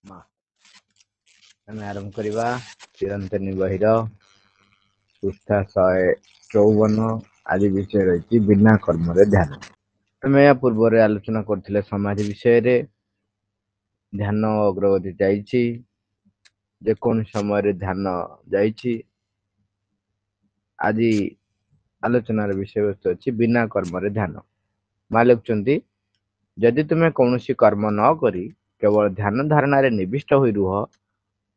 ମା ଆମେ ଆରମ୍ଭ କରିବା ଚିରନ୍ତନୀ ବହିର ପୃଷ୍ଠା 154। ଆଜି ବିଷୟ ରହିଛି ବିନା କର୍ମରେ ଧ୍ୟାନ। ଆମେ ଏହା ପୂର୍ବରେ ଆଲୋଚନା କରୁଥିଲେ ସମାଧି ବିଷୟରେ। ଧ୍ୟାନ ଅଗ୍ରଗତି ଯାଇଛି, ଯେକୌଣସି ସମୟରେ ଧ୍ୟାନ ଯାଇଛି। ଆଜି ଆଲୋଚନାର ବିଷୟବସ୍ତୁ ଅଛି ବିନା କର୍ମରେ ଧ୍ୟାନ। ମା ଲେଖୁଛନ୍ତି, ଯଦି ତୁମେ କୌଣସି କର୍ମ ନ କରି କେବଳ ଧ୍ୟାନ ଧାରଣାରେ ନିବିଷ୍ଟ ହୋଇ ରୁହ,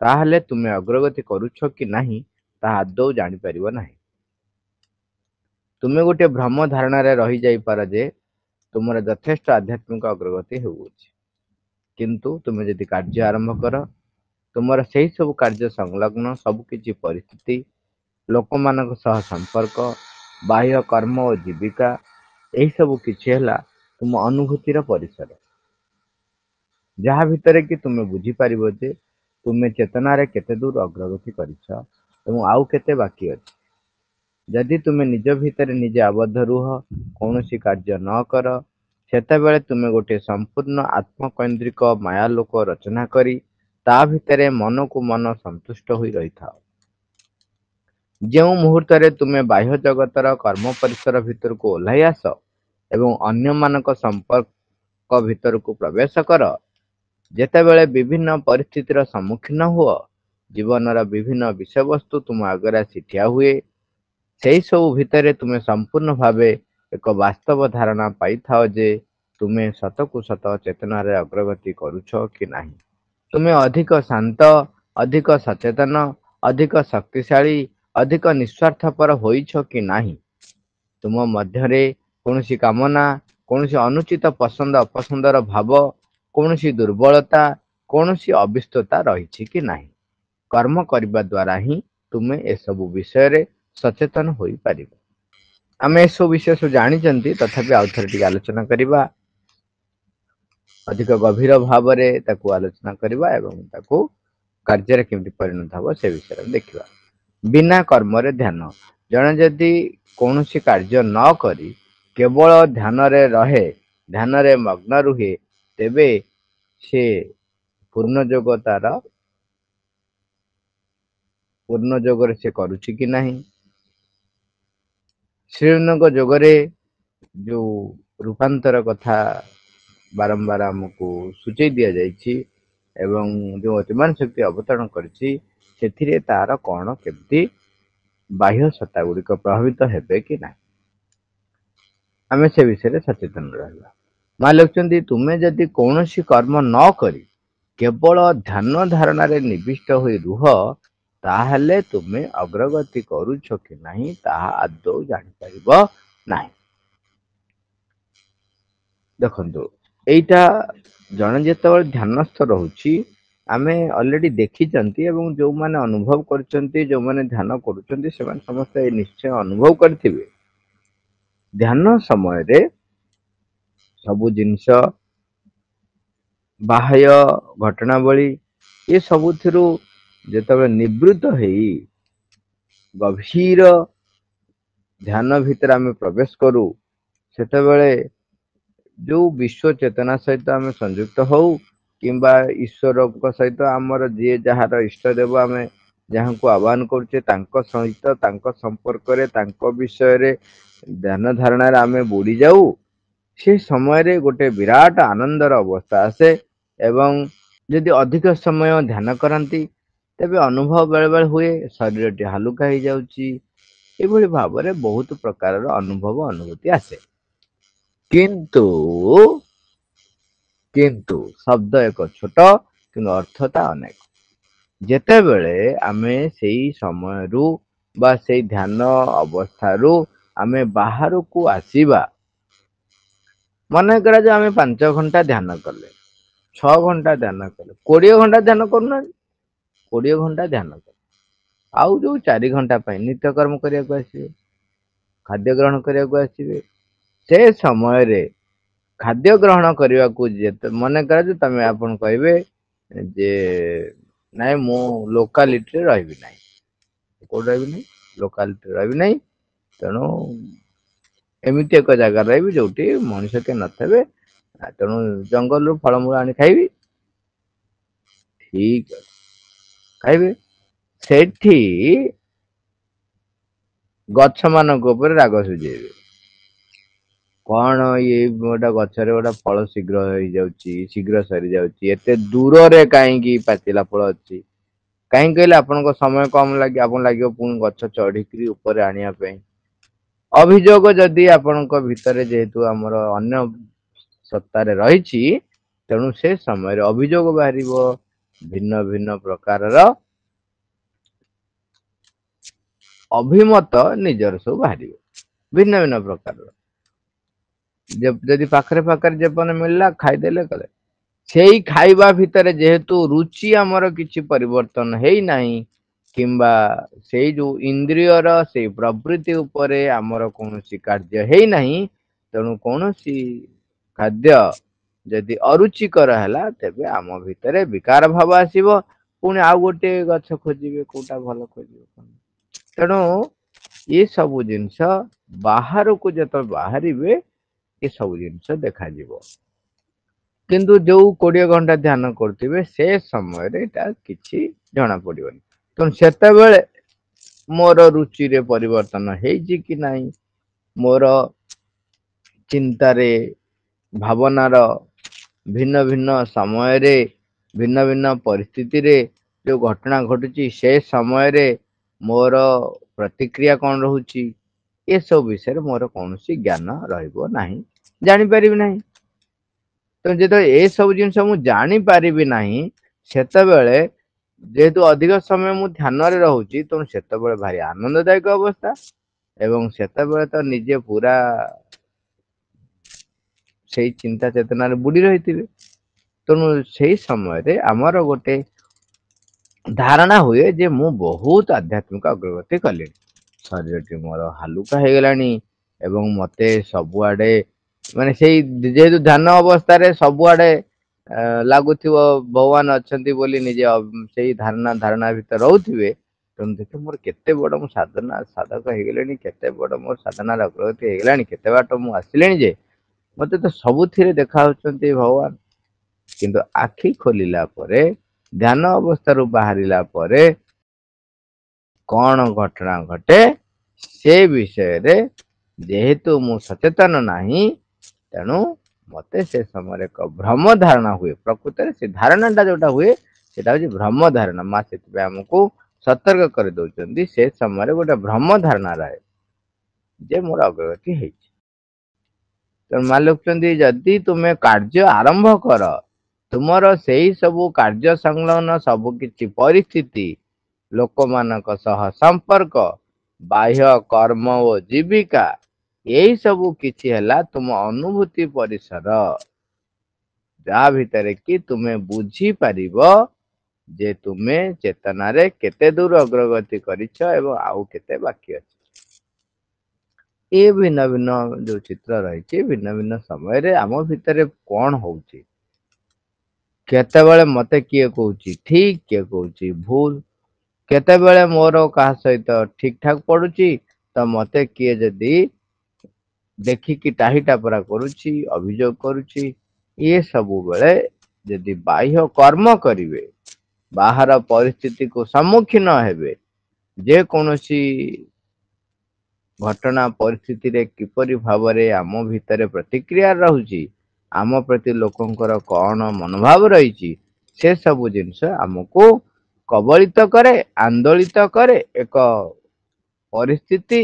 ତାହେଲେ ତୁମେ ଅଗ୍ରଗତି କରୁଛ କି ନାହିଁ ତାହା ଆଦୌ ଜାଣିପାରିବ ନାହିଁ। ତୁମେ ଗୋଟିଏ ଭ୍ରମ ଧାରଣାରେ ରହିଯାଇପାର ଯେ ତୁମର ଯଥେଷ୍ଟ ଆଧ୍ୟାତ୍ମିକ ଅଗ୍ରଗତି ହେଉଅଛି, କିନ୍ତୁ ତୁମେ ଯଦି କାର୍ଯ୍ୟ ଆରମ୍ଭ କର, ତୁମର ସେହି ସବୁ କାର୍ଯ୍ୟ ସଂଲଗ୍ନ ସବୁକିଛି ପରିସ୍ଥିତି, ଲୋକମାନଙ୍କ ସହ ସମ୍ପର୍କ, ବାହ୍ୟ କର୍ମ ଓ ଜୀବିକା, ଏହିସବୁ କିଛି ହେଲା ତୁମ ଅନୁଭୂତିର ପରିସର, ଯାହା ଭିତରେ କି ତୁମେ ବୁଝିପାରିବ ଯେ ତୁମେ ଚେତନାରେ କେତେ ଦୂର ଅଗ୍ରଗତି କରିଛ ଏବଂ ଆଉ କେତେ ବାକି ଅଛି। ଯଦି ତୁମେ ନିଜ ଭିତରେ ନିଜେ ଆବଦ୍ଧ ରୁହ, କୌଣସି କାର୍ଯ୍ୟ ନ କର, ସେତେବେଳେ ତୁମେ ଗୋଟିଏ ସମ୍ପୂର୍ଣ୍ଣ ଆତ୍ମକୈନ୍ଦ୍ରିକ ମାୟାଲୋକ ରଚନା କରି ତା ଭିତରେ ମନକୁ ମନ ସନ୍ତୁଷ୍ଟ ହୋଇ ରହିଥାଅ। ଯେଉଁ ମୁହୂର୍ତ୍ତରେ ତୁମେ ବାହ୍ୟ ଜଗତର କର୍ମ ପରିସର ଭିତରକୁ ଓହ୍ଲାଇ ଆସ ଏବଂ ଅନ୍ୟମାନଙ୍କ ସମ୍ପର୍କ ଭିତରକୁ ପ୍ରବେଶ କର, ଯେତେବେଳେ ବିଭିନ୍ନ ପରିସ୍ଥିତିର ସମ୍ମୁଖୀନ ହୁଅ, ଜୀବନର ବିଭିନ୍ନ ବିଷୟବସ୍ତୁ ତୁମ ଆଗରେ ଆସି ଠିଆ ହୁଏ, ସେହି ସବୁ ଭିତରେ ତୁମେ ସମ୍ପୂର୍ଣ୍ଣ ଭାବେ ଏକ ବାସ୍ତବ ଧାରଣା ପାଇଥାଅ ଯେ ତୁମେ ସତକୁ ସତ ଚେତନାରେ ଅଗ୍ରଗତି କରୁଛ କି ନାହିଁ। ତୁମେ ଅଧିକ ଶାନ୍ତ, ଅଧିକ ସଚେତନ, ଅଧିକ ଶକ୍ତିଶାଳୀ, ଅଧିକ ନିଃସ୍ୱାର୍ଥପର ହୋଇଛ କି ନାହିଁ। ତୁମ ମଧ୍ୟରେ କୌଣସି କାମନା, କୌଣସି ଅନୁଚିତ ପସନ୍ଦ ଅପସନ୍ଦର ଭାବ, କୌଣସି ଦୁର୍ବଳତା, କୌଣସି ଅବିଷ୍ଟତା ରହିଛି କି ନାହିଁ। କର୍ମ କରିବା ଦ୍ୱାରା ହିଁ ତୁମେ ଏସବୁ ବିଷୟରେ ସଚେତନ ହୋଇପାରିବ। ଆମେ ଏସବୁ ବିଷୟ ସବୁ ଜାଣିଛନ୍ତି, ତଥାପି ଆଉ ଥରେ ଟିକେ ଆଲୋଚନା କରିବା, ଅଧିକ ଗଭୀର ଭାବରେ ତାକୁ ଆଲୋଚନା କରିବା ଏବଂ ତାକୁ କାର୍ଯ୍ୟରେ କେମିତି ପରିଣତ ହେବ ସେ ବିଷୟରେ ଦେଖିବା। ବିନା କର୍ମରେ ଧ୍ୟାନ। ଜଣେ ଯଦି କୌଣସି କାର୍ଯ୍ୟ ନ କରି କେବଳ ଧ୍ୟାନରେ ରହେ, ଧ୍ୟାନରେ ମଗ୍ନ ରୁହେ, ତେବେ ସେ ପୂର୍ଣ୍ଣ ଯୋଗରେ ସେ କରୁଛି କି ନାହିଁ। ଶ୍ରୀଅଙ୍ଗଙ୍କ ଯୋଗରେ ଯୋଉ ରୂପାନ୍ତର କଥା ବାରମ୍ବାର ଆମକୁ ସୂଚେଇ ଦିଆଯାଇଛି ଏବଂ ଯୋଉ ଅତିମାନ ଶକ୍ତି ଅବତରଣ କରିଛି, ସେଥିରେ ତାର କଣ କେମିତି ବାହ୍ୟ ସତ୍ତା ଗୁଡ଼ିକ ପ୍ରଭାବିତ ହେବେ କି ନାହିଁ, ଆମେ ସେ ବିଷୟରେ ସଚେତନ ରହିବା। ମା ଲେଖୁଛନ୍ତି, ତୁମେ ଯଦି କୌଣସି କର୍ମ ନ କରି କେବଳ ଧ୍ୟାନ ଧାରଣାରେ ନିବିଷ୍ଟ ହୋଇ ରୁହ, ତାହେଲେ ତୁମେ ଅଗ୍ରଗତି କରୁଛ କି ନାହିଁ ତାହା ଆଦୌ ଜାଣିପାରିବ ନାହିଁ। ଦେଖନ୍ତୁ, ଏଇଟା ଜଣେ ଯେତେବେଳେ ଧ୍ୟାନସ୍ଥ ରହୁଛି, ଆମେ ଅଲରେଡି ଦେଖିଛନ୍ତି ଏବଂ ଯୋଉମାନେ ଅନୁଭବ କରୁଛନ୍ତି, ଯୋଉମାନେ ଧ୍ୟାନ କରୁଛନ୍ତି, ସେମାନେ ସମସ୍ତେ ନିଶ୍ଚୟ ଅନୁଭବ କରିଥିବେ। ଧ୍ୟାନ ସମୟରେ ସବୁ ଜିନିଷ, ବାହ୍ୟ ଘଟଣାବଳୀ, ଏ ସବୁଥିରୁ ଯେତେବେଳେ ନିବୃତ୍ତ ହେଇ ଗଭୀର ଧ୍ୟାନ ଭିତରେ ଆମେ ପ୍ରବେଶ କରୁ, ସେତେବେଳେ ଯୋଉ ବିଶ୍ୱ ଚେତନା ସହିତ ଆମେ ସଂଯୁକ୍ତ ହଉ କିମ୍ବା ଈଶ୍ୱରଙ୍କ ସହିତ ଆମର ଯିଏ ଯାହାର ଇଷ୍ଟ ଦେବ, ଆମେ ଯାହାଙ୍କୁ ଆହ୍ୱାନ କରୁଛେ, ତାଙ୍କ ସହିତ, ତାଙ୍କ ସମ୍ପର୍କରେ, ତାଙ୍କ ବିଷୟରେ ଧ୍ୟାନ ଧାରଣାରେ ଆମେ ବୁଡି ଯାଉ। ସେ ସମୟରେ ଗୋଟେ ବିରାଟ ଆନନ୍ଦର ଅବସ୍ଥା ଆସେ ଏବଂ ଯଦି ଅଧିକ ସମୟ ଧ୍ୟାନ କରନ୍ତି, ତେବେ ଅନୁଭବ ବେଳେ ବେଳେ ହୁଏ ଶରୀରଟି ହାଲୁକା ହେଇଯାଉଛି। ଏଭଳି ଭାବରେ ବହୁତ ପ୍ରକାରର ଅନୁଭୂତି ଆସେ। କିନ୍ତୁ ଶବ୍ଦ ଏକ ଛୋଟ, କିନ୍ତୁ ଅର୍ଥତା ଅନେକ। ଯେତେବେଳେ ଆମେ ସେଇ ସମୟରୁ ବା ସେଇ ଧ୍ୟାନ ଅବସ୍ଥାରୁ ଆମେ ବାହାରକୁ ଆସିବା, ମନେକର ଯେ ଆମେ 5 ଘଣ୍ଟା ଧ୍ୟାନ କଲେ, 6 ଘଣ୍ଟା ଧ୍ୟାନ କଲେ, 20 ଘଣ୍ଟା ଧ୍ୟାନ କରୁନାହାନ୍ତି, 20 ଘଣ୍ଟା ଧ୍ୟାନ କଲେ, ଆଉ ଯୋଉ 4 ଘଣ୍ଟା ପାଇଁ ନିତ୍ୟକର୍ମ କରିବାକୁ ଆସିବେ, ଖାଦ୍ୟ ଗ୍ରହଣ କରିବାକୁ ଆସିବେ, ସେ ସମୟରେ ଖାଦ୍ୟ ଗ୍ରହଣ କରିବାକୁ ମନେକର ଯେ ଆପଣ କହିବେ ଯେ ନାଇଁ ମୁଁ ଲୋକାଲିଟିରେ ରହିବି ନାହିଁ। କୋଉଠି ରହିବି ନାହିଁ? ଲୋକାଲିଟିରେ ରହିବି ନାହିଁ। ତେଣୁ ଏମିତି ଏକ ଜାଗାରେ ରହିବି ଯୋଉଠି ମଣିଷ କେହି ନଥିବେ, ତେଣୁ ଜଙ୍ଗଲରୁ ଫଳମୂଳ ଆଣି ଖାଇବି। ठीक ଅଛି ଖାଇବେ। ସେଠି ଗଛ ମାନଙ୍କ ଉପରେ ରାଗ ସୁଝେଇବେ। କଣ ଏଇ ଗୋଟେ ଗଛରେ ଗୋଟେ ଫଳ ଶୀଘ୍ର ହେଇଯାଉଛି, ଶୀଘ୍ର ସରିଯାଉଛି, ଏତେ ଦୂରରେ କାହିଁକି ପାଚିଲା ଫଳ ଅଛି। କାହିଁକି କହିଲେ ଆପଣଙ୍କ ସମୟ କମ ଲାଗେ, ଆପଣ ଲାଗିବ ପୁଣି ଗଛ ଚଢିକିରି ଉପରେ ଆଣିବା ପାଇଁ। ଅଭିଯୋଗ ଯଦି ଆପଣଙ୍କ ଭିତରେ ଯେହେତୁ ଆମର ଅନ୍ୟ ସତ୍ତାରେ ରହିଛି, ତେଣୁ ସେ ସମୟରେ ଅଭିଯୋଗ ବାହାରିବ। ଭିନ୍ନ ଭିନ୍ନ ପ୍ରକାରର ଅଭିମତ ନିଜର ସବୁ ବାହାରିବ, ଭିନ୍ନ ଭିନ୍ନ ପ୍ରକାରର। ଯଦି ପାଖରେ ପାଖରେ ଯେପର୍ଯ୍ୟନ୍ତ ମିଳିଲା ଖାଇଦେଲେ କଲେ। ସେଇ ଖାଇବା ଭିତରେ ଯେହେତୁ ରୁଚି ଆମର କିଛି ପରିବର୍ତ୍ତନ ହେଇନାହିଁ, କିମ୍ବା ସେଇ ଯୋଉ ଇନ୍ଦ୍ରିୟର ସେଇ ପ୍ରବୃତ୍ତି ଉପରେ ଆମର କୌଣସି କାର୍ଯ୍ୟ ହେଇନାହିଁ, ତେଣୁ କୌଣସି ଖାଦ୍ୟ ଯଦି ଅରୁଚିକର ହେଲା, ତେବେ ଆମ ଭିତରେ ବିକାର ଭାବ ଆସିବ। ପୁଣି ଆଉ ଗୋଟେ ଗଛ ଖୋଜିବେ, କୋଉଟା ଭଲ ଖୋଜିବେ। ତେଣୁ ଏ ସବୁ ଜିନିଷ ବାହାରକୁ ଯେତେବେଳେ ବାହାରିବେ, ଏ ସବୁ ଜିନିଷ ଦେଖାଯିବ। କିନ୍ତୁ ଯୋଉ 20 ଘଣ୍ଟା ଧ୍ୟାନ କରୁଥିବେ, ସେ ସମୟରେ ଏଇଟା କିଛି ଜଣା ପଡିବନି। ତେଣୁ ସେତେବେଳେ ମୋର ରୁଚିରେ ପରିବର୍ତ୍ତନ ହେଇଛି କି ନାହିଁ, ମୋର ଚିନ୍ତାରେ, ଭାବନାର ଭିନ୍ନ ଭିନ୍ନ ସମୟରେ, ଭିନ୍ନ ଭିନ୍ନ ପରିସ୍ଥିତିରେ ଯୋଉ ଘଟଣା ଘଟୁଛି, ସେ ସମୟରେ ମୋର ପ୍ରତିକ୍ରିୟା କଣ ରହୁଛି, ଏସବୁ ବିଷୟରେ ମୋର କୌଣସି ଜ୍ଞାନ ରହିବ ନାହିଁ, ଜାଣିପାରିବି ନାହିଁ। ତେଣୁ ଯେତେବେଳେ ଏ ସବୁ ଜିନିଷ ମୁଁ ଜାଣିପାରିବି ନାହିଁ, ସେତେବେଳେ ଯେହେତୁ ଅଧିକ ସମୟ ମୁଁ ଧ୍ୟାନରେ ରହୁଛି, ତେଣୁ ସେତେବେଳେ ଭାରି ଆନନ୍ଦଦାୟକ ଅବସ୍ଥା। ଏବଂ ସେତେବେଳେ ତ ନିଜେ ପୁରା ସେଇ ଚିନ୍ତା ଚେତନାରେ ବୁଡି ରହିଥିବେ। ତେଣୁ ସେଇ ସମୟରେ ଆମର ଗୋଟେ ଧାରଣା ହୁଏ ଯେ ମୁଁ ବହୁତ ଆଧ୍ୟାତ୍ମିକ ଅଗ୍ରଗତି କଲିଣି। ଶରୀରଟି ମୋର ହାଲୁକା ହେଇଗଲାଣି ଏବଂ ମତେ ସବୁଆଡେ ମାନେ ସେଇ ଯେହେତୁ ଧ୍ୟାନ ଅବସ୍ଥାରେ ସବୁଆଡେ ଲାଗୁଥିବ ଭଗବାନ ଅଛନ୍ତି ବୋଲି, ନିଜେ ସେଇ ଧାରଣା ଭିତରେ ରହୁଥିବେ। ତେଣୁ ଦେଖେ ମୋର କେତେ ବଡ ମୁଁ ସାଧକ ହେଇଗଲେଣି, କେତେ ବଡ ମୋର ସାଧନାର ଅଗ୍ରଗତି ହେଇଗଲାଣି, କେତେ ବାଟ ମୁଁ ଆସିଲେଣି ଯେ ମତେ ତ ସବୁଥିରେ ଦେଖା ହାଉଛନ୍ତି ଭଗବାନ। କିନ୍ତୁ ଆଖି ଖୋଲିଲା ପରେ, ଧ୍ୟାନ ଅବସ୍ଥାରୁ ବାହାରିଲା ପରେ କଣ ଘଟଣା ଘଟେ, ସେ ବିଷୟରେ ଯେହେତୁ ମୁଁ ସଚେତନ ନାହିଁ, ତେଣୁ ମତେ ସେ ସମୟରେ ଏକ ଭ୍ରମ ଧାରଣା ହୁଏ। ପ୍ରକୃତରେ ସେ ଧାରଣା ଟା ଯୋଉଟା ହୁଏ, ସେଇଟା ହଉଛି ଭ୍ରମ ଧାରଣା। ମା ସେଥିପାଇଁ ଆମକୁ ସତର୍କ କରିଦଉଛନ୍ତି, ସେ ସମୟରେ ଗୋଟେ ଭ୍ରମ ଧାରଣା ରହେ ଯେ ମୋର ଅଗ୍ରଗତି ହେଇଛି। ତେଣୁ ମା ଲେଖୁଛନ୍ତି, ଯଦି ତୁମେ କାର୍ଯ୍ୟ ଆରମ୍ଭ କର, ତୁମର ସେଇ ସବୁ କାର୍ଯ୍ୟ ସଂଲଗ୍ନ ସବୁ କିଛି ପରିସ୍ଥିତି, ଲୋକମାନଙ୍କ ସହ ସମ୍ପର୍କ, ବାହ୍ୟ କର୍ମ ଓ ଜୀବିକା, ଏଇ ସବୁ କିଛି ହେଲା ତୁମ ଅନୁଭୂତି ପରିସର, ଯାହା ଭିତରେ କି ତୁମେ ବୁଝିପାରିବ ଯେ ତୁମେ ଚେତନାରେ କେତେ ଦୂର ଅଗ୍ରଗତି କରିଛ ଏବଂ ଆଉ କେତେ ବାକି ଅଛି। ଏ ଭିନ୍ନ ଭିନ୍ନ ଯୋଉ ଚିତ୍ର ରହିଛି, ଭିନ୍ନ ଭିନ୍ନ ସମୟରେ ଆମ ଭିତରେ କଣ ହଉଛି, କେତେବେଳେ ମତେ କିଏ କହୁଛି ଠିକ, କିଏ କହୁଛି ଭୁଲ, କେତେବେଳେ ମୋର କାହା ସହିତ ଠିକ ଠାକ ପଡୁଛି, ତ ମତେ କିଏ ଯଦି ଦେଖିକି ଟାହି ଟାପରା କରୁଛି, ଅଭିଯୋଗ କରୁଛି, ଇଏ ସବୁବେଳେ ଯଦି ବାହ୍ୟ କର୍ମ କରିବେ, ବାହାର ପରିସ୍ଥିତିକୁ ସମ୍ମୁଖୀନ ହେବେ, ଯେ କୌଣସି ଘଟଣା ପରିସ୍ଥିତିରେ କିପରି ଭାବରେ ଆମ ଭିତରେ ପ୍ରତିକ୍ରିୟା ରହୁଛି, ଆମ ପ୍ରତି ଲୋକଙ୍କର କଣ ମନୋଭାବ ରହିଛି, ସେ ସବୁ ଜିନିଷ ଆମକୁ କବଳିତ କରେ, ଆନ୍ଦୋଳିତ କରେ, ଏକ ପରିସ୍ଥିତି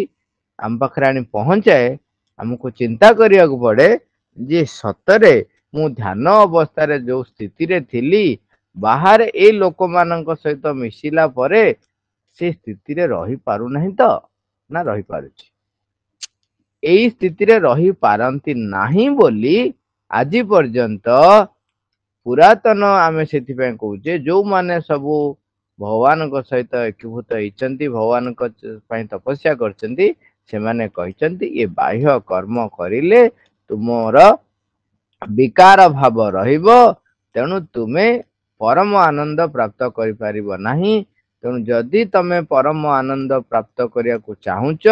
ଆମ ପାଖରେ ଆଣି ପହଞ୍ଚାଏ। ଆମକୁ ଚିନ୍ତା କରିବାକୁ ପଡେ ଯେ ସତରେ ମୁଁ ଧ୍ୟାନ ଅବସ୍ଥାରେ ଯୋଉ ସ୍ଥିତିରେ ଥିଲି, ବାହାରେ ଏଇ ଲୋକମାନଙ୍କ ସହିତ ମିଶିଲା ପରେ ସେ ସ୍ଥିତିରେ ରହିପାରୁନାହିଁ ତ ନା ରହିପାରୁଛି। ଏଇ ସ୍ଥିତିରେ ରହିପାରନ୍ତି ନାହିଁ ବୋଲି ଆଜି ପର୍ଯ୍ୟନ୍ତ ପୁରାତନ ଆମେ ସେଥିପାଇଁ କହୁଛେ, ଯୋଉମାନେ ସବୁ ଭଗବାନଙ୍କ ସହିତ ଏକୀଭୂତ ହେଇଛନ୍ତି, ଭଗବାନଙ୍କ ପାଇଁ ତପସ୍ୟା କରିଛନ୍ତି, ସେମାନେ କହିଛନ୍ତି ଏ ବାହ୍ୟ କର୍ମ କରିଲେ ତୁମର ବିକାର ଭାବ ରହିବ, ତେଣୁ ତୁମେ ପରମ ଆନନ୍ଦ ପ୍ରାପ୍ତ କରିପାରିବ ନାହିଁ। ତେଣୁ ଯଦି ତମେ ପରମ ଆନନ୍ଦ ପ୍ରାପ୍ତ କରିବାକୁ ଚାହୁଁଛ,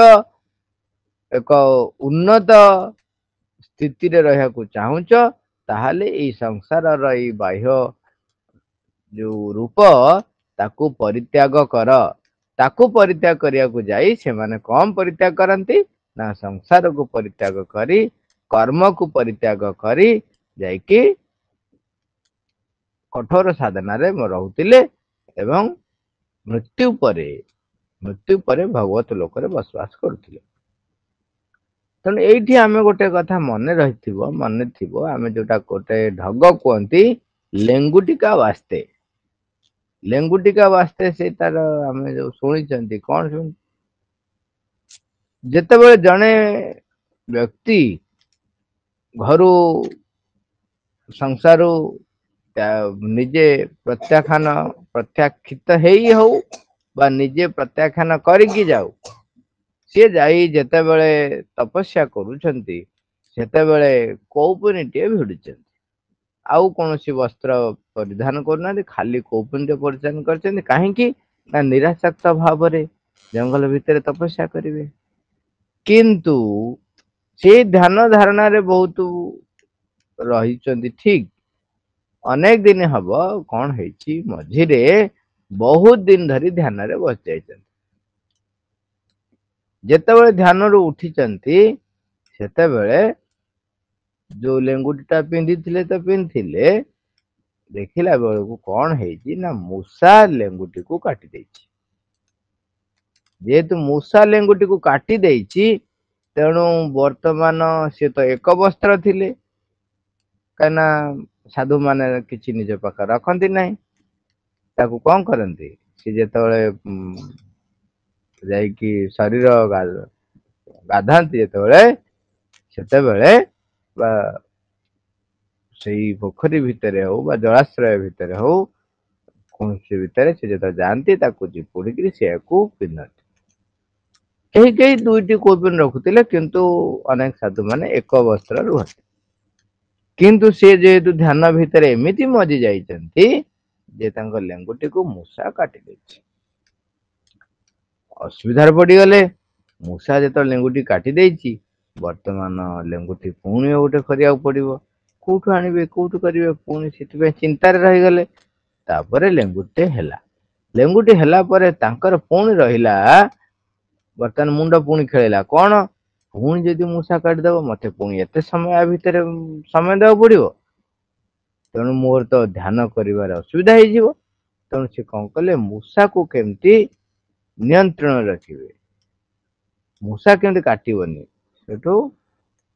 ଏକ ଉନ୍ନତ ସ୍ଥିତିରେ ରହିବାକୁ ଚାହୁଁଛ, ତାହେଲେ ଏଇ ସଂସାରର ଏଇ ବାହ୍ୟ जो रूप ताकू परित्याग कर। ताकू परित्याग करियाकू जाई सेमाने कौन परित्याग करंती ना संसार को परित्याग करी कर्म को परित्याग करी जाइकी कठोर साधना रे रहुतिले एवं मृत्यु परे भगवत लोक रे बसवास करुथिले। तेणु एठी आमे गोटे कथा मन थिबो आमे जोटा गोटे ढग कहती लेंगुटिका वास्ते। लेंगुटिका वास्ते से तार आमे जो शुणी कौन शुणी जेतेबेले जणे व्यक्ति घरु संसार निजे प्रत्याख्यान हेई हो बा निजे प्रत्याख्यान करिकी जाऊ सी जाई जेतेबेले तपस्या करूछंती सेतेबेले कौपुनीटे भिडुछंती आउ कौनसी वस्त्र परिधान करना खाली कौपुनी परिधान करछंती काहेकि ना निरासक्त भाव रे जंगल भितर तपस्या करिवे किंतु से ध्यान धारणा रे बहुत रही ठीक अनेक दिन हब कौन है मझिरे बहुत दिन धरी ध्यान रे बस जाइछंती जेतेबेले ध्यान रू उठिचंती सेतेबेले जो लेंगुटीटा पिंधिथिले तो पिंधिथिले देखिला बेलू कौन है ना मूषा लेंगुटी को काटी देछि जेहेतु मूषा लेंगुटी को काटी देछि तेणु वर्तमान से तो एक वस्त्र थिले कहना साधु माने किछि निज पाख रखंती नहीं ताकू कौन करंती सी जेतेबेले जाइकी शरीर गाधांती जेतेबेले सेतेबेले सेई पोखरी भितरे हो बा जलाश्रय भितरे हो कौन से भितरे से जो जानती चिपुड़ी से पिंधती कहीं कहीं दुईटी कौपिन रखुते किंतु अनेक साधु माने एक वस्त्र रुहति किंतु से जेहेतु ध्यान भितर एमती मजी जाइछंती जे तांको लेंगुटी को मूषा काटी देछि असुविधार पड़ी गले मूषा जो लेंगुटी काटी देछि वर्तमान लेंगुटी पुणी गोटे करिया पड़िबो कोठु आनिबे कोठु करिवे पुणी सितबे चिंतार रही गले तापरे लेंगुटी हेला लेंगुटी हेला परे तांकर पुणी रहिला बर्तमान मुंड पुणी खेला कौन पुणी जदि मूषा काटिदेव मत पुणी एत समय आ भितर समय देवा पड़ो तेणु मोर तो ध्यान कर असुविधा हो तेणु से कौन कले मूषा को केमती नियंत्रण रखिए मूषा केमती काटबनी सेठू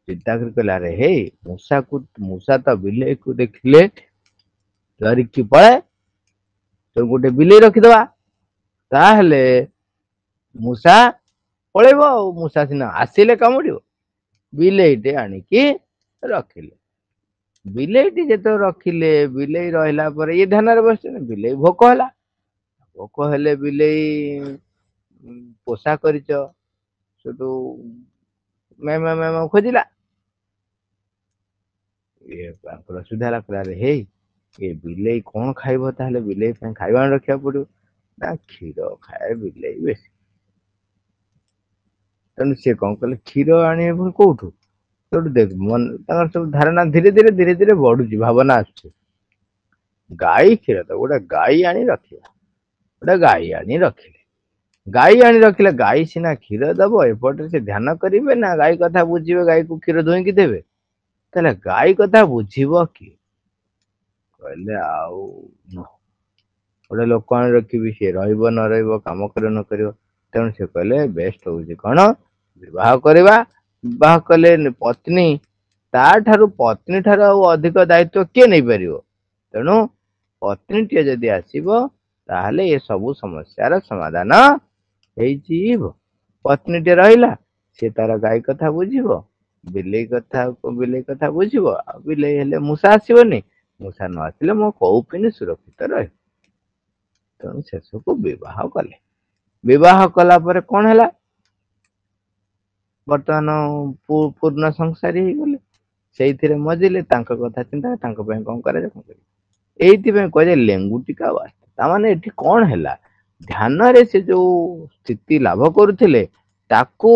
चिंता कर अरे हे मूषा तो बिले को देखिले धरिकी पड़े तो गोटे बिले रखिदवा ताहले मूषा पलैब मूषा सीना आसिले कामुड़ बिलेईटे आणिकी रखिले बिलेईटी जो रखिले बिले रहा पर ये ध्यान बस बिले भोक है भोक हेले बिले पोषा कर खोजिला ये असुविधा है हे ये बिले कौन खाइब ताहले बिले खाइबा रखा पड़ो ना क्षीर खाए बिले बेसी तेणु सी कौन कले क्षीर आने कौटू तो देख मन सब धारणा धीरे धीरे बढ़ुची भावना आस गाई क्षीर तो गोटे गाई आनी रखिला गोटे गाई आनी रखिले गाई सीना क्षीर दब एपटे से ध्यान करेंगे ना गाई कथा बुझे गाई को क्षीर दुईकी देवे ताले गाई कथा बुझीब किए कहले आउ गोटे लोक रखी सी न रम कर न कर तेणु से कहले बेस्ट हूँ कौन विवाह करवा विवाह कले पत्नी ताठारु पत्नी ठार अधिक दायित्व किए नहीं पार तेणु पत्नी टे जदि आसब ताहले ये सब समस्यार समाधान हो पत्नी टे रहा सी तार गाई कथा बुझीब बिले कथा बुझीब बिले हेले मूषा आसबनी मूषा न आसिले मो कौपिनी सुरक्षित रह तेणु शेष को विवाह कले विवाह कला पर कौन है बर्तमान पूर्ण संसारी हो गले से मजिले कथा चिंता कौन कर कह लेंगुटिका वास्ते माने एठी कौन है ध्यान रे से जो स्थिति लाभ करुले ताकू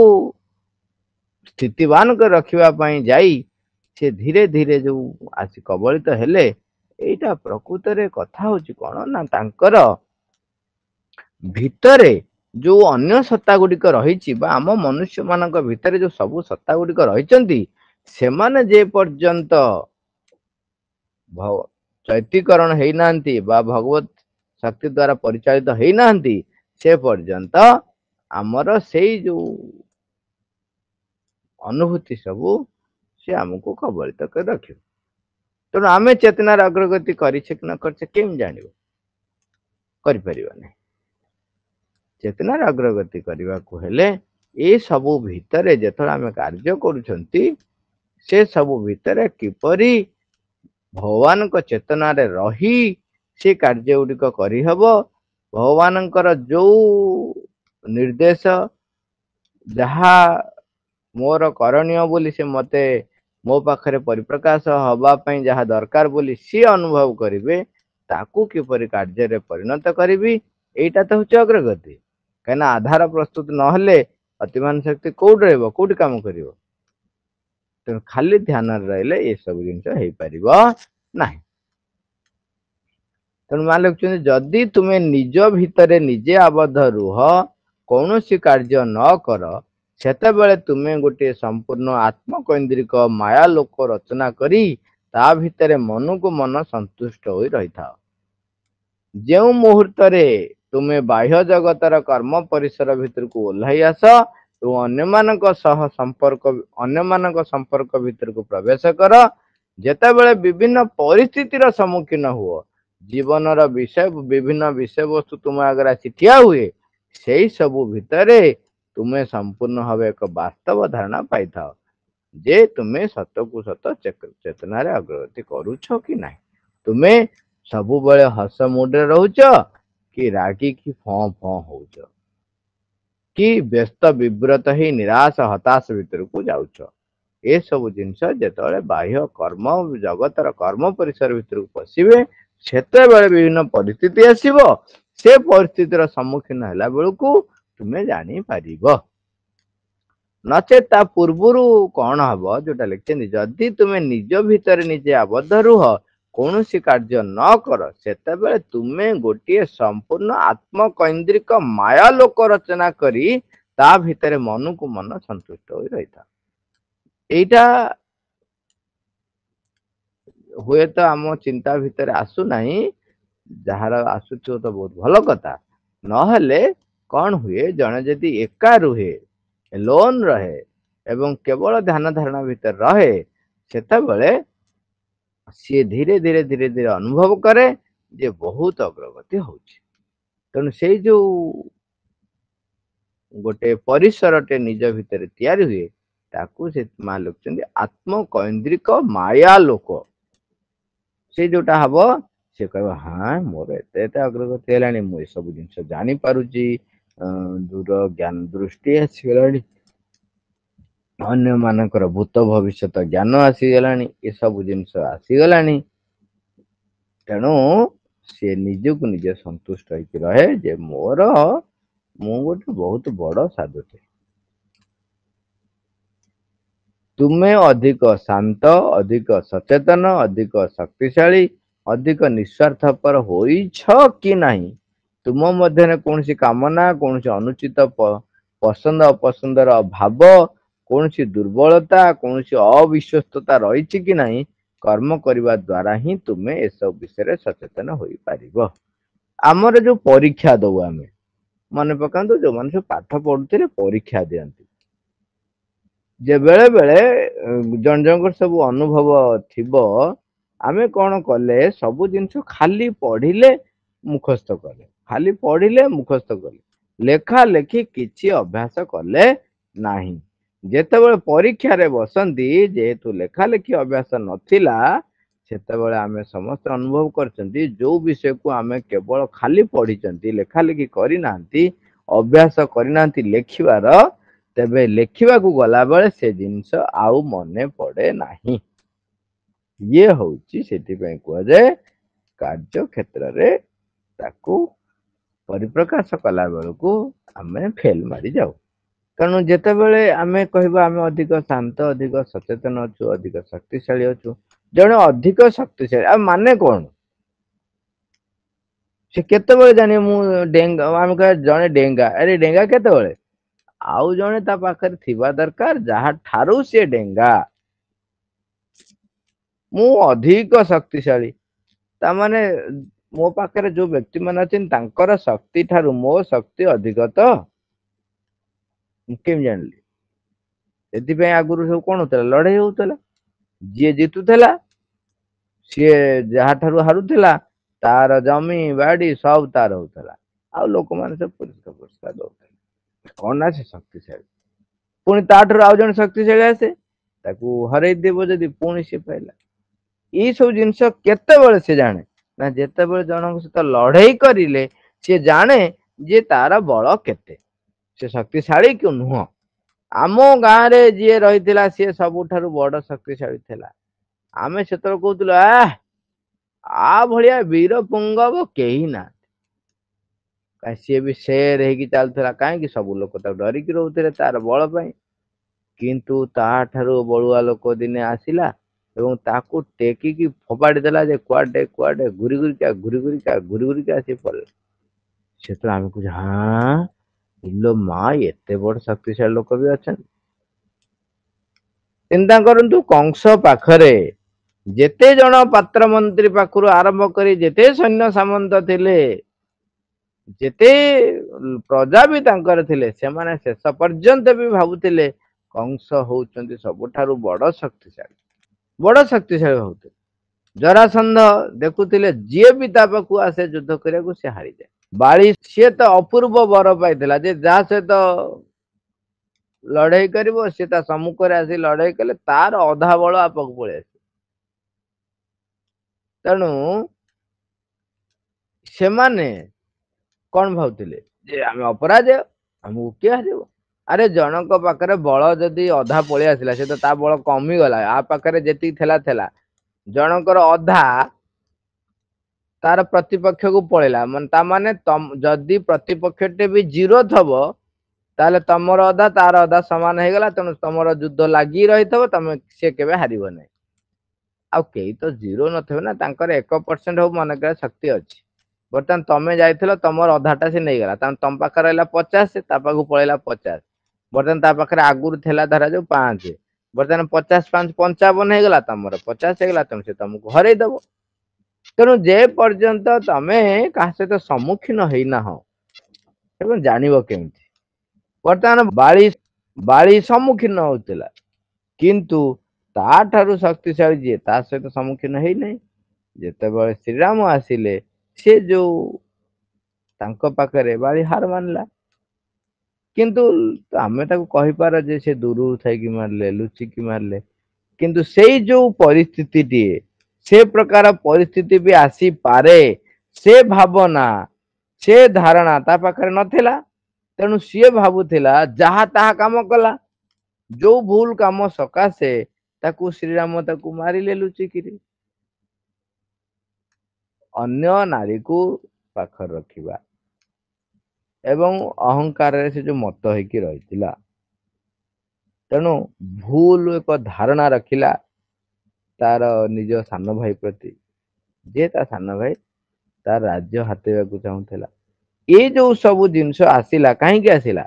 स्थितिवान कर रखिबा पई जाई से धीरे धीरे जो आसी कबलित हेले ଏଇଟା ପ୍ରକୃତରେ କଥା ହଉଛି କଣ ନା ତାଙ୍କର ଭିତରେ ଯୋଉ ଅନ୍ୟ ସତ୍ତା ଗୁଡିକ ରହିଛି ବା ଆମ ମନୁଷ୍ୟ ମାନଙ୍କ ଭିତରେ ଯୋଉ ସବୁ ସତ୍ତା ଗୁଡିକ ରହିଛନ୍ତି ସେମାନେ ଯେ ପର୍ଯ୍ୟନ୍ତ ଚୈତୀକରଣ ହେଇନାହାନ୍ତି ବା ଭଗବତ ଶକ୍ତି ଦ୍ଵାରା ପରିଚାଳିତ ହେଇନାହାନ୍ତି ସେ ପର୍ଯ୍ୟନ୍ତ ଆମର ସେଇ ଯୋଉ ଅନୁଭୂତି ସବୁ ସେ ଆମକୁ କବଳିତ କରି ରଖିବ। ତେଣୁ ଆମେ ଚେତନାର ଅଗ୍ରଗତି କରିଛେ କି ନ କରିଛେ କେମିତି ଜାଣିବ? କରିପାରିବା ନାହିଁ। ଚେତନାର ଅଗ୍ରଗତି କରିବାକୁ ହେଲେ ଏ ସବୁ ଭିତରେ ଯେତେବେଳେ ଆମେ କାର୍ଯ୍ୟ କରୁଛନ୍ତି ସେ ସବୁ ଭିତରେ କିପରି ଭଗବାନଙ୍କ ଚେତନାରେ ରହି ସେ କାର୍ଯ୍ୟ ଗୁଡିକ କରିହବ, ଭଗବାନଙ୍କର ଯୋଉ ନିର୍ଦ୍ଦେଶ ଯାହା ମୋର କରଣୀୟ ବୋଲି ସେ ମତେ ମୋ ପାଖରେ ପରିପ୍ରକାଶ ହବା ପାଇଁ ଯାହା ଦରକାର ବୋଲି ସିଏ ଅନୁଭବ କରିବେ, ତାକୁ କିପରି କାର୍ଯ୍ୟରେ ପରିଣତ କରିବି, ଏଇଟା ତ ହଉଛି ଅଗ୍ରଗତି। କାହିଁକିନା ଆଧାର ପ୍ରସ୍ତୁତ ନହେଲେ ଅତିମାନ ଶକ୍ତି କୋଉଠି ରହିବ, କୋଉଠି କାମ କରିବ? ତେଣୁ ଖାଲି ଧ୍ୟାନରେ ରହିଲେ ଏସବୁ ଜିନିଷ ହେଇପାରିବ ନାହିଁ। ତେଣୁ ମା ଲେଖୁଛନ୍ତି ଯଦି ତୁମେ ନିଜ ଭିତରେ ନିଜେ ଆବଦ୍ଧ ରୁହ, କୌଣସି କାର୍ଯ୍ୟ ନ କର, ସେତେବେଳେ ତୁମେ ଗୋଟିଏ ସମ୍ପୂର୍ଣ୍ଣ ଆତ୍ମକୈନ୍ଦ୍ରିକ ମାୟା ଲୋକ ରଚନା କରି ତା ଭିତରେ ମନକୁ ମନ ସନ୍ତୁଷ୍ଟ ହୋଇ ରହିଥାଅ। ଯେଉଁ ମୁହୂର୍ତ୍ତରେ ତୁମେ ବାହ୍ୟ ଜଗତର କର୍ମ ପରିସର ଭିତରକୁ ଓହ୍ଲାଇ ଆସ ଏବଂ ଅନ୍ୟମାନଙ୍କ ସମ୍ପର୍କ ଭିତରକୁ ପ୍ରବେଶ କର, ଯେତେବେଳେ ବିଭିନ୍ନ ପରିସ୍ଥିତିର ସମ୍ମୁଖୀନ ହୁଅ, ଜୀବନର ବିଭିନ୍ନ ବିଷୟବସ୍ତୁ ତୁମ ଆଗରେ ଆସି ଠିଆ ହୁଏ, ସେଇ ସବୁ ଭିତରେ ତୁମେ ସମ୍ପୂର୍ଣ୍ଣ ଭାବେ ଏକ ବାସ୍ତବ ଧାରଣା ପାଇଥାଅ ଯେ ତୁମେ ସତକୁ ସତ ଚେତନାରେ ଅଗ୍ରଗତି କରୁଛ କି ନାହିଁ। ତୁମେ ସବୁବେଳେ ହସ ମୁଡରେ ରହୁଛ କି ରାଗିକି ଫଁ ଫଁ ହଉଛ, କି ବ୍ୟସ୍ତ ବିବ୍ରତ ହେଇ ନିରାଶ ହତାଶ ଭିତରକୁ ଯାଉଛ। ଏସବୁ ଜିନିଷ ଯେତେବେଳେ ବାହ୍ୟ କର୍ମ ଜଗତର କର୍ମ ପରିସର ଭିତରକୁ ପଶିବେ, ସେତେବେଳେ ବିଭିନ୍ନ ପରିସ୍ଥିତି ଆସିବ, ସେ ପରିସ୍ଥିତିର ସମ୍ମୁଖୀନ ହେଲା ବେଳକୁ ତୁମେ ଜାଣିପାରିବ। ନଚେତ ତା ପୂର୍ବରୁ କଣ ହବ, ଯୋଉଟା ଲେଖିଛନ୍ତି, ଯଦି ତୁମେ ନିଜ ଭିତରେ ନିଜେ ଆବଦ୍ଧ ରୁହ, କୌଣସି କାର୍ଯ୍ୟ ନ କର, ସେତେବେଳେ ତୁମେ ଗୋଟିଏ ସମ୍ପୂର୍ଣ୍ଣ ଆତ୍ମକୈନ୍ଦ୍ରିକ ମାୟା ଲୋକ ରଚନା କରି ତା ଭିତରେ ମନକୁ ମନ ସନ୍ତୁଷ୍ଟ ହୋଇ ରହିଥାଅ। ଏଇଟା ହୁଏତ ଆମ ଚିନ୍ତା ଭିତରେ ଆସୁନାହିଁ, ଯାହାର ଆସୁଥିବ ତ ବହୁତ ଭଲ କଥା। ନହେଲେ କଣ ହୁଏ, ଜଣେ ଯଦି ଏକା ରୁହେ, ଲୋନ ରହେ ଏବଂ କେବଳ ଧ୍ୟାନ ଧାରଣା ଭିତରେ ରହେ, ସେତେବେଳେ ସିଏ ଧୀରେ ଧୀରେ ଧୀରେ ଧୀରେ ଅନୁଭବ କରେ ଯେ ବହୁତ ଅଗ୍ରଗତି ହଉଛି। ତେଣୁ ସେଇ ଯୋଉ ଗୋଟେ ପରିସରଟେ ନିଜ ଭିତରେ ତିଆରି ହୁଏ, ତାକୁ ସେ ମା ଲେଖୁଛନ୍ତି ଆତ୍ମକୈନ୍ଦ୍ରିକ ମାୟା ଲୋକ। ସେ ଯୋଉଟା ହବ, ସେ କହିବ ହଁ ମୋର ଏତେ ଏତେ ଅଗ୍ରଗତି ହେଲାଣି, ମୁଁ ଏସବୁ ଜିନିଷ ଜାଣିପାରୁଛି, ଦୂର ଜ୍ଞାନ ଦୃଷ୍ଟି ଆସିଗଲାଣି, ଅନ୍ୟ ମାନଙ୍କର ଭୂତ ଭବିଷ୍ୟତ ଜ୍ଞାନ ଆସିଗଲାଣି, ଏସବୁ ଜିନିଷ ଆସିଗଲାଣି। ତେଣୁ ସିଏ ନିଜକୁ ନିଜେ ସନ୍ତୁଷ୍ଟ ହେଇକି ରହେ ଯେ ମୁଁ ଗୋଟେ ବହୁତ ବଡ ସାଧୁଟେ। ତୁମେ ଅଧିକ ଶାନ୍ତ, ଅଧିକ ସଚେତନ, ଅଧିକ ଶକ୍ତିଶାଳୀ, ଅଧିକ ନିଃସ୍ୱାର୍ଥପର ହୋଇଛ କି ନାହିଁ, ତୁମ ମଧ୍ୟରେ କୌଣସି କାମନା, କୌଣସି ଅନୁଚିତ ପସନ୍ଦ ଅପସନ୍ଦର ଭାବ, କୌଣସି ଦୁର୍ବଳତା, କୌଣସି ଅବିଶ୍ୱସ୍ତତା ରହିଛି କି ନାହିଁ, କର୍ମ କରିବା ଦ୍ୱାରା ହିଁ ତୁମେ ଏସବୁ ବିଷୟରେ ସଚେତନ ହୋଇପାରିବ। ଆମର ଯୋଉ ପରୀକ୍ଷା ଦଉ, ଆମେ ମନେ ପକାନ୍ତୁ, ଯୋଉମାନେ ସବୁ ପାଠ ପଢୁଥିଲେ ପରୀକ୍ଷା ଦିଅନ୍ତି, ଯେ ବେଳେ ବେଳେ ଜଣ ଜଣଙ୍କର ସବୁ ଅନୁଭବ ଥିବ, ଆମେ କଣ କଲେ, ସବୁ ଜିନିଷ ଖାଲି ପଢିଲେ ମୁଖସ୍ଥ କଲେ, ଖାଲି ପଢିଲେ ମୁଖସ୍ଥ କଲେ, ଲେଖା ଲେଖି କିଛି ଅଭ୍ୟାସ କଲେ ନାହିଁ। ଯେତେବେଳେ ପରୀକ୍ଷାରେ ବସନ୍ତି, ଯେହେତୁ ଲେଖା ଲେଖି ଅଭ୍ୟାସ ନଥିଲା, ସେତେବେଳେ ଆମେ ସମସ୍ତେ ଅନୁଭବ କରିଛନ୍ତି, ଯୋଉ ବିଷୟକୁ ଆମେ କେବଳ ଖାଲି ପଢିଛନ୍ତି, ଲେଖା ଲେଖି କରିନାହାନ୍ତି, ଅଭ୍ୟାସ କରିନାହାନ୍ତି ଲେଖିବାର, ତେବେ ଲେଖିବାକୁ ଗଲାବେଳେ ସେ ଜିନିଷ ଆଉ ମନେ ପଡେ ନାହିଁ। ଇଏ ହଉଛି ସେଥିପାଇଁ କୁହାଯାଏ କାର୍ଯ୍ୟ କ୍ଷେତ୍ରରେ ତାକୁ ପରିପ୍ରକାଶ କଲା ବେଳକୁ ଆମେ ଫେଲ ମାରି ଯାଉ। ତେଣୁ ଯେତେବେଳେ ଆମେ କହିବା ଆମେ ଅଧିକ ଶାନ୍ତ, ଅଧିକ ସଚେତନ ଅଛୁ, ଅଧିକ ଶକ୍ତିଶାଳୀ ଅଛୁ, जड़े अधिक शक्तिशाली आ माने कौन से केतेबेले जाने मु डेंगा आम कह जड़े डेंगा अरे डेंगा केतेबेले आउ जड़े ता पाखरे थिबा दरकार जहा ठारू से डेंगा मु अधिक शक्तिशाली ता माने मो पाखरे जो व्यक्ति मान अछिन तांकर शक्ति ठारू मो शक्ति अधिक तो केम जानली एथि आगुरु सब कौन होता लड़ाई होता जी जीतुला सी जहा ठारू हारुला तार जमी बाड़ी सब तार होता आ लोक मैंने सब परिष्कार परिष्कार दौड़ कौन ना से शक्तिशाली पुणी ताठर आउ जन शक्तिशाली आसे ताकू हरई देव जदि पुणी सी पाइला ये सब जिनस केतेबेले से जाने ना जेतेबेले जनक सहित लड़ाई करिले से जाने जे तार बल केते से शक्तिशाली क्यों नुह आम गाँव रे जी रही सी सबुठारु बड़ शक्तिशाली थिला आमे से कहूल आ भलिया वीर पुंगव कही ना सी भी शेर होगी चलता कहीं सब लोग डरिकी रोते तार बल पाई किंतु ताठारु बड़ुआ लोक दिने आसिला एवं ताकू टेकिकी फोपाड़ी देला जे कुआडे कुआडे घुरी घुरी आसी पड़े से तो आम कह हाँ इलो माँ एते बड़ शक्तिशाली लोक भी अच्छा चिंता करंतु कंस पाखरे जेते जन पात्र मंत्री पाखरु आरंभ करी जेते सैन्य सामंत थिले जेते प्रजा भी तांकर थिले से माने शेष पर्यंत भी भाबुथिले कंस होउचंती सबुठारु बड़ शक्तिशाली भाबुथिले जरासंध देखुथिले जे भी ता पाखु आसे युद्ध करियाकु से हारि जाए बाली सी तो अपूर्व वर पाइथिला जे जहा सहित लड़ाई करिवो से ता सम्मुख आसी लड़ाई कले तार अधा बल आपक पळे आसे तेणु से माने कौन भावुथिले जे आमे अपराजय हमକୁ किए हारिବ अरे जनक पाखरे बल जदि अधा पळेई आसिला से तो ता बल कमी गला आ पाखरे जेति थेला थेला जनकर अधा तार प्रतिपक्ष को पळेला मन ता माने जदि प्रतिपक्षटे भी जीरो थबो ताले तमर अधा तार अधा समान हे गला तनु तमर युद्ध लागि रही थबो तमे से केबे हारिबो नै आ केई तो जीरो न थबे ना तांकर 1% हो मन के शक्ति अछि बर्तमान तमे जाइथिलो तमर अधाटा से नहीं गला तम पाखरे रहला 50 ता पाखु पळेला 50 बर्तमान ता पाखरे आगुर थेला धरा जो 5 बर्तमान 50 5 55 हे गला तमर 50 हे गला तम से तुमको हरै दबो तेणु जे पर्यंत तमे का सहित सम्मुखीन होना हो जानव केमती बर्तमान बाली बाली सम्मुखीन होता किंतु ताठारु शक्तिशाली जी ता सहित सम्मुखीन है नहीं जेतेबेले श्रीराम आसिले से जो तांको पाखरे बाली हार मानला किंतु आमे ताको कहि पार जे से दूर थाई मारले लुचिकी मारले किंतु से जो परिस्थिति से प्रकार परिस्थिति भी आसी पारे से भावना से धारणा ता पाखरे नथिला तेणु सी भावुथिला जहा ताहा काम कला जो भूल काम सकाशे ताकू श्रीराम ताकू मारिले लुचिकी अन्य नारी को पाखर रखिबा एवं अहंकार से जो मत होइकी रहितिला तेणु भूल एक धारणा रखिला तार निज सान भाई प्रति जे ता सान भाई तार राज्य हातेबा चाहूला ये जो सब जिनस आसिला कहीं आसिला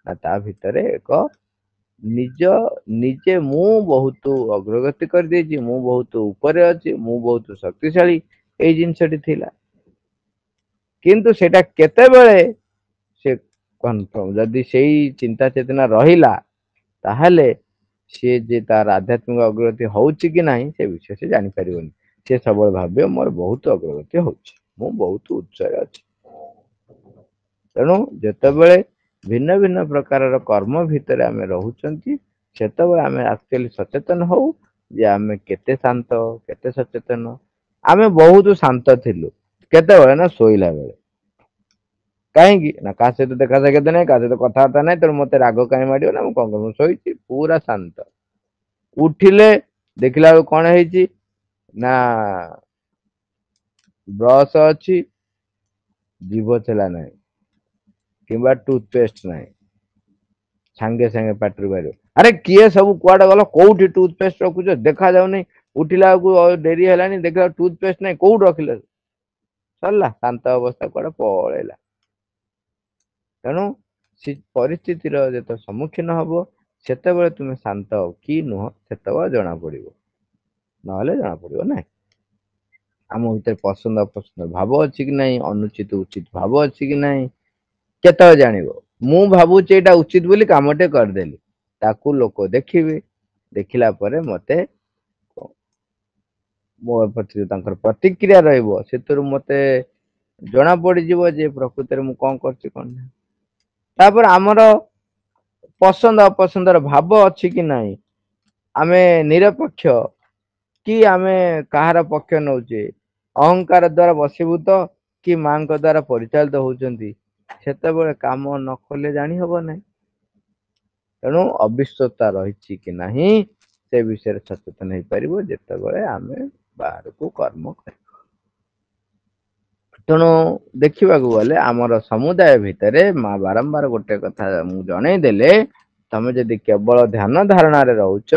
ना ता भितरे एक निज निजे मु बहुत अग्रगति कर देछि मु बहुत ऊपर अछि मु बहुत शक्तिशाली ए जिनसटी थिला किंतु सेटा केतेबेले से कन्फर्म जदि सेई चिंता चेतना रहिला ताहले सी जे तार आध्यात्मिक अग्रगति होउछि कि नहीं से विषय से जानि परिबोनी से सबल भाव्य मोर बहुत अग्रगति होउछि मु बहुत उच्च अछि तेणु जेतेबेले भिन्न भिन्न प्रकार कर्म भितर आमे रहुचंती सेतेबेले आमे एक्चुअली सचेतन हो जे आमे केते शांत केते सचेतन आमे बहुत शांत थिलु केतेबेले ना सोइला बेले कहीं ना का सहित देखा साक्षात नहीं का सहित कथबार्ता नहीं तेणु मत राग कहीं मार ना मुझे शोची पूरा शांत उठिले देखला कौन है ना ब्रश अच्छी जीभ चला ना कि टूथपेस्ट ना सांगे सांगे पाटर बाहर अरे किए सब कुआडे गल कौटी टूथपेस्ट रखुच देखा जाऊ नहीं उठिला डेरी है देखला टूथपेस्ट नहीं कौट रखिले सरला शांत अवस्था कुआडे पळेला तेणु परिस्थितिर जो सम्मुखीन हम सेतबेले तुम शांत कि नुह से जना पड़ो ना पड़ो ना आम भीतर पसंद अपसंद भाव अच्छी कि नहीं अनुचित उचित भाव अच्छी कि नहीं केत जान मु भावुची एटा उचित बोली कामटे करदेली ताकू लोक देखिए देखिला परे मते मो प्रति प्रतिक्रिया रहिबो सेतरु मते जना पड़ी जीवो जे प्रकृति रे मु कोन करछि कोन नहीं तापर हमर पसंद अपसंदर भाव अच्छी कि नहीं आमे निरपेक्ष कि आमे कहार पक्ष नौचे अहंकार द्वारा बसीभूत कि मां द्वारा परिचालित होउचंती सेतेबेले काम न कले जानी हबो नहीं तेणु अविश्वता रही कि नहीं से विषय सचेतन हो पार जितेबाला आम बाहर को कर्म कर तेणु देखा गले आमर समुदाय भितर माँ बारंबार गोटे कथा जनईदेले तमें जदि केवल ध्यान धारणा रोच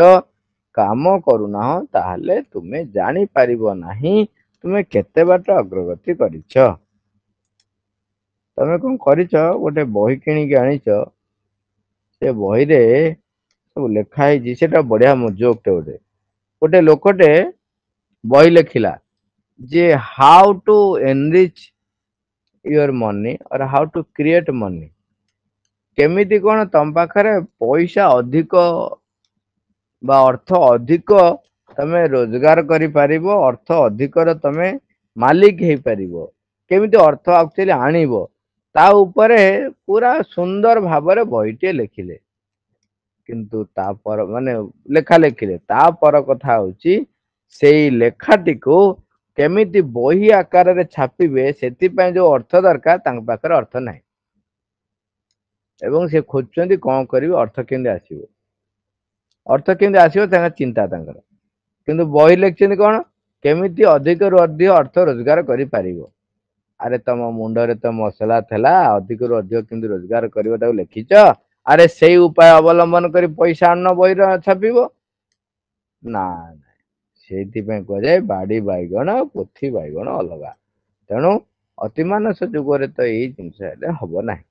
काम करूना ताहले तुमे जानी पारिबो नहीं तुमे केते बाट अग्रगति करिछ तमें कौन करिछ गोटे बही किणिकी आनिछ से बही रे सब लेखाई से बढ़िया जोकटे गोटे गोटे लोकटे बही लेखिला जे how to enrich your money और हाउ टू क्रिएट मनी केमिति कौन तम पाखरे पैसा अधिक बा अर्थ अधिक तमे रोजगार करि पारिबो अर्थ अधिक तमे मालिक हे पारिबो केमिति अर्थ एक्चुअली आनिबो ता ऊपरे पूरा सुंदर भाबरे बहिटे लेखिले किंतु ता पर माने लेखा लेखिले ता पर कथा होची सेई लेखाटी को केमिति बही आकार रे छापिबे सेति जो अर्थ दरकार तांग पाखरे अर्थ नाही एवं से खोजचंदी कोन करिवे अर्थ केंदे आसीबो अर्थ केंदे आसीबो तांगा चिंता तांगर किंतु बही लेखिचंदी कोन केमिति अधिक रु अधिक अर्थ रोजगार करि पारिबो अरे तम मुंडरे तो मसला थेला अधिक रु अधिक किंतु रोजगार करिवो ताको लेखिच अरे सेई उपाय अवलंबन करी पैसा अन्न बही छापिबो ना ସେଇଥିପାଇଁ କୁହାଯାଏ ବାଡି ବାଇଗଣ ପୋଥି ବାଇଗଣ ଅଲଗା ତେଣୁ ଅତିମାନସ ଯୁଗରେ ତ ଏଇ ଜିନିଷ ହେଲେ ହବ ନାହିଁ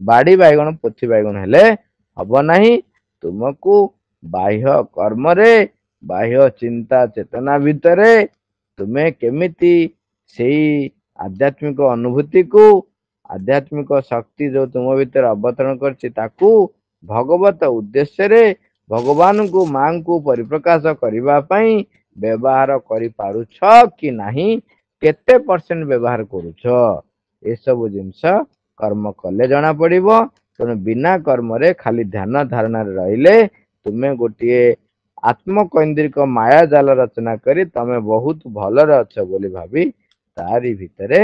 ବାଡି ବାଇଗଣ ପୋଥି ବାଇଗଣ ହେଲେ ହବ ନାହିଁ ତୁମକୁ ବାହ୍ୟ କର୍ମରେ ବାହ୍ୟ ଚିନ୍ତା ଚେତନା ଭିତରେ ତୁମେ କେମିତି ସେଇ ଆଧ୍ୟାତ୍ମିକ ଅନୁଭୂତିକୁ ଆଧ୍ୟାତ୍ମିକ ଶକ୍ତି ଯୋଉ ତୁମ ଭିତରେ ଅବତରଣ କରିଛି ତାକୁ ଭଗବତ ଉଦ୍ଦେଶ୍ୟରେ ଭଗବାନଙ୍କୁ ମାଙ୍କୁ ପରିପ୍ରକାଶ କରିବା ପାଇଁ ବ୍ୟବହାର କରିପାରୁଛ କି ନାହିଁ କେତେ परसेंट ବ୍ୟବହାର କରୁଛ ଏସବୁ ଜିନିଷ कर्म कले जना पड़िबो तेणु बिना कर्म रे खाली ध्यान धारणा रहिले तुमे गोटे आत्मकैंद्रिक माया जाल रचना करी तमे बहुत भलरे अछ बोली भाभी तारी भितरे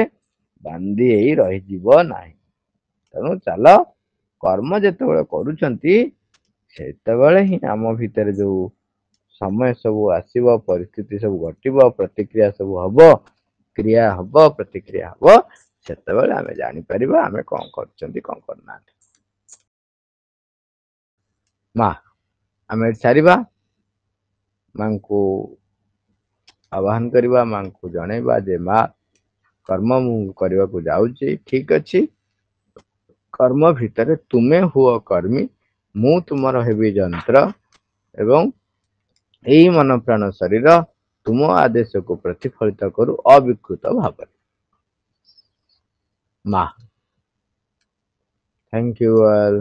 बांधी एई रही जीवो नाही तेणु चल कर्म जेतेबेले करूछंती सेतेबेले ही आम भितरे जो समय सब आसीबो परिस्थिति सब घटिबो प्रतिक्रिया सब हबो क्रिया हबो प्रतिक्रिया हबो सेतेबेले आमे जानि परिबा आमे कोन करछंती कोन करना मा आमे छारिबा मांको आह्वान करवा मां को जनइबा जे मां कर्म मु करबा को जाउची ठीक अछि कर्म भितर तुमे हुओ कर्मी मु तुमर हेबी यंत्र एवं एई मन प्राण शरीर तुम आदेश को प्रतिफलित करू अविकृत भाव मा थैंक यू ऑल।